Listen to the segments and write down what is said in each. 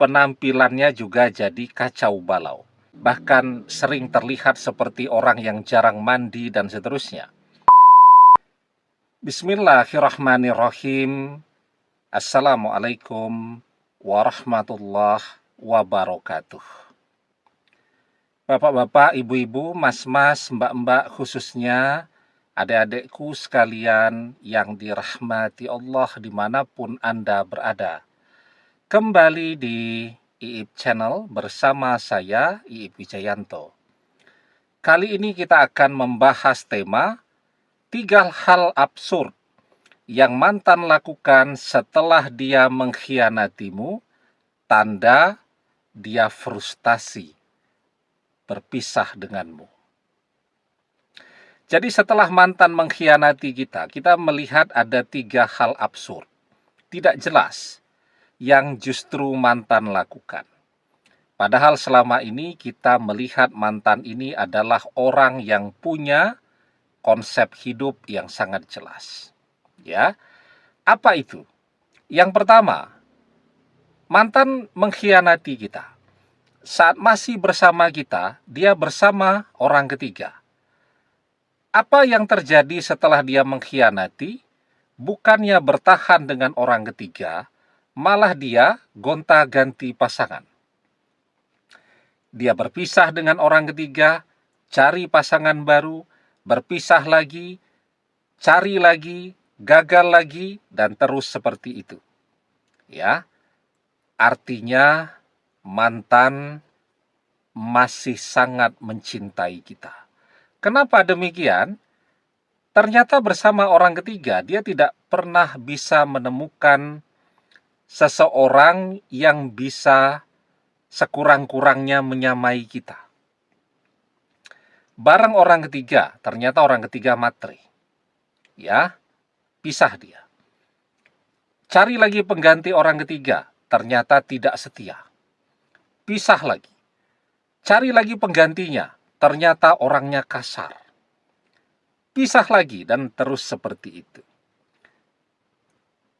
penampilannya juga jadi kacau balau. Bahkan sering terlihat seperti orang yang jarang mandi dan seterusnya. Bismillahirrahmanirrahim. Assalamualaikum warahmatullahi wabarakatuh. Bapak-bapak, ibu-ibu, mas-mas, mbak-mbak, khususnya adik-adikku sekalian yang dirahmati Allah dimanapun Anda berada. Kembali di IIP Channel bersama saya, IIP Wijayanto. Kali ini kita akan membahas tema 3 hal absurd yang mantan lakukan setelah dia mengkhianatimu, tanda dia frustasi berpisah denganmu. Jadi setelah mantan mengkhianati kita melihat ada 3 hal absurd, tidak jelas, yang justru mantan lakukan. Padahal selama ini kita melihat mantan ini adalah orang yang punya konsep hidup yang sangat jelas. Ya, apa itu? Yang pertama, mantan mengkhianati kita. Saat masih bersama kita, dia bersama orang ketiga. Apa yang terjadi setelah dia mengkhianati? Bukannya bertahan dengan orang ketiga, malah dia gonta-ganti pasangan. Dia berpisah dengan orang ketiga, cari pasangan baru, berpisah lagi, cari lagi, gagal lagi, dan terus seperti itu. Ya, artinya mantan masih sangat mencintai kita. Kenapa demikian? Ternyata bersama orang ketiga dia tidak pernah bisa menemukan seseorang yang bisa sekurang-kurangnya menyamai kita. Bareng orang ketiga, ternyata orang ketiga matre. Ya, pisah dia. Cari lagi pengganti orang ketiga, ternyata tidak setia. Pisah lagi. Cari lagi penggantinya, ternyata orangnya kasar. Pisah lagi dan terus seperti itu.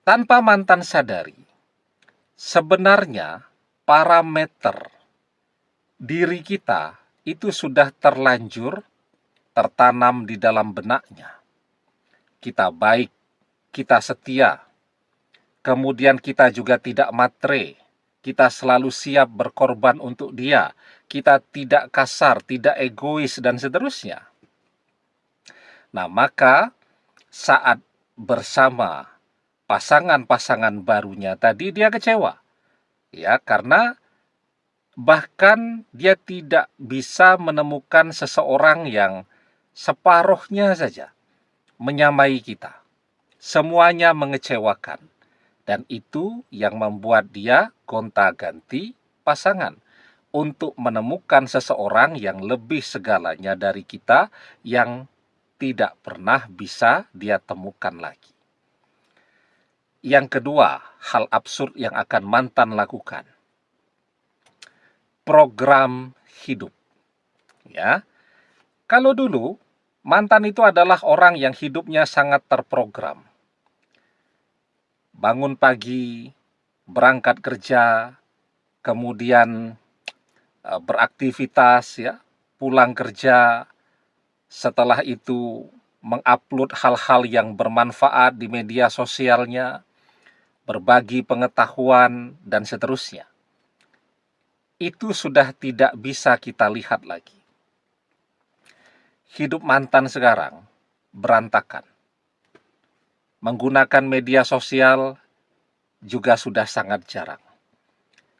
Tanpa mantan sadari, sebenarnya parameter diri kita itu sudah terlanjur tertanam di dalam benaknya. Kita baik, kita setia, kemudian kita juga tidak matre, kita selalu siap berkorban untuk dia, kita tidak kasar, tidak egois, dan seterusnya. Nah, maka saat bersama pasangan-pasangan barunya tadi dia kecewa. Ya, karena bahkan dia tidak bisa menemukan seseorang yang separuhnya saja menyamai kita. Semuanya mengecewakan. Dan itu yang membuat dia gonta-ganti pasangan untuk menemukan seseorang yang lebih segalanya dari kita yang tidak pernah bisa dia temukan lagi. Yang kedua, hal absurd yang akan mantan lakukan. Program hidup. Ya. Kalau dulu mantan itu adalah orang yang hidupnya sangat terprogram. Bangun pagi, berangkat kerja, kemudian beraktivitas, ya, pulang kerja, setelah itu mengupload hal-hal yang bermanfaat di media sosialnya, berbagi pengetahuan, dan seterusnya. Itu sudah tidak bisa kita lihat lagi. Hidup mantan sekarang berantakan. Menggunakan media sosial juga sudah sangat jarang.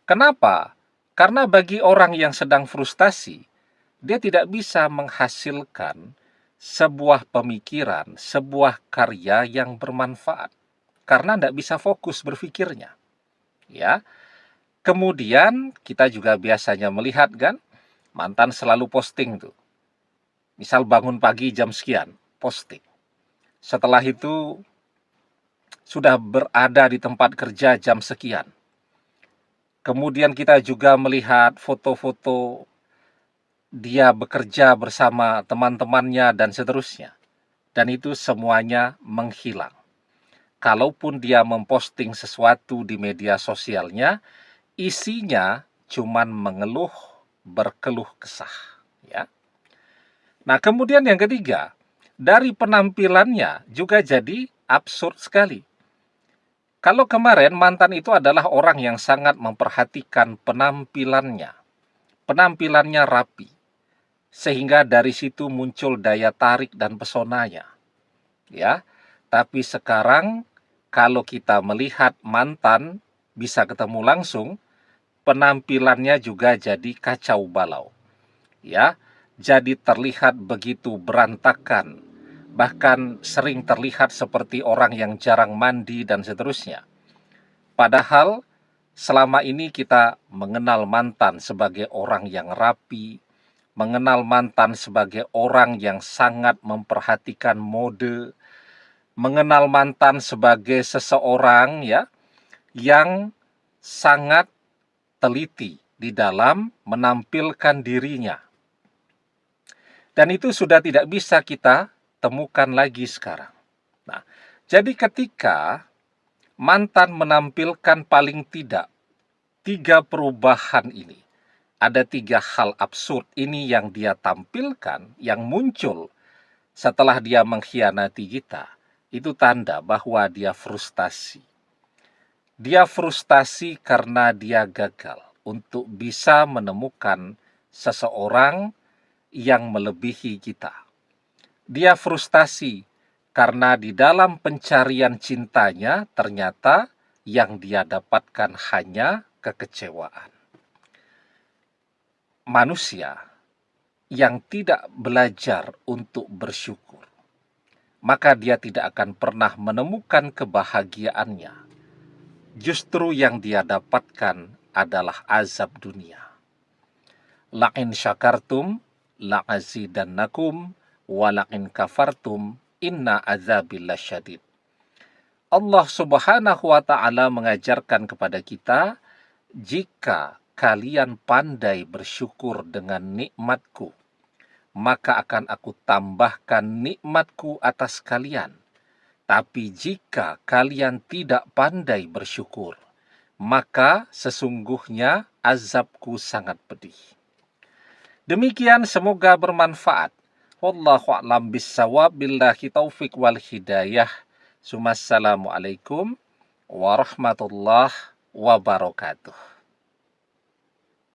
Kenapa? Karena bagi orang yang sedang frustasi, dia tidak bisa menghasilkan sebuah pemikiran, sebuah karya yang bermanfaat. Karena tidak bisa fokus berpikirnya. Ya. Kemudian kita juga biasanya melihat kan, mantan selalu posting tuh. Misal bangun pagi jam sekian, posting. Setelah itu sudah berada di tempat kerja jam sekian. Kemudian kita juga melihat foto-foto dia bekerja bersama teman-temannya dan seterusnya. Dan itu semuanya menghilang. Kalaupun dia memposting sesuatu di media sosialnya, isinya cuman mengeluh, berkeluh kesah, ya. Nah, kemudian yang ketiga, dari penampilannya juga jadi absurd sekali. Kalau kemarin mantan itu adalah orang yang sangat memperhatikan penampilannya. Penampilannya rapi, sehingga dari situ muncul daya tarik dan pesonanya. Ya, tapi sekarang kalau kita melihat mantan bisa ketemu langsung, penampilannya juga jadi kacau balau. Ya, jadi terlihat begitu berantakan, bahkan sering terlihat seperti orang yang jarang mandi dan seterusnya. Padahal selama ini kita mengenal mantan sebagai orang yang rapi, mengenal mantan sebagai orang yang sangat memperhatikan mode, mengenal mantan sebagai seseorang ya yang sangat teliti di dalam menampilkan dirinya. Dan itu sudah tidak bisa kita temukan lagi sekarang. Nah, jadi ketika mantan menampilkan paling tidak 3 perubahan ini, ada 3 hal absurd ini yang dia tampilkan, yang muncul setelah dia mengkhianati kita, itu tanda bahwa dia frustasi. Dia frustasi karena dia gagal untuk bisa menemukan seseorang yang melebihi kita. Dia frustasi karena di dalam pencarian cintanya ternyata yang dia dapatkan hanya kekecewaan. Manusia yang tidak belajar untuk bersyukur, maka dia tidak akan pernah menemukan kebahagiaannya. Justru yang dia dapatkan adalah azab dunia. La'in syakartum la'azidannakum wala'in kafartum inna azabil lasyadid. Allah Subhanahu wa ta'ala mengajarkan kepada kita, jika kalian pandai bersyukur dengan nikmatku, maka akan aku tambahkan nikmatku atas kalian. Tapi jika kalian tidak pandai bersyukur, maka sesungguhnya azabku sangat pedih. Demikian, semoga bermanfaat. Wallahu a'lam bissawab, billahi taufik wal hidayah. Assalamualaikum warahmatullahi wabarakatuh.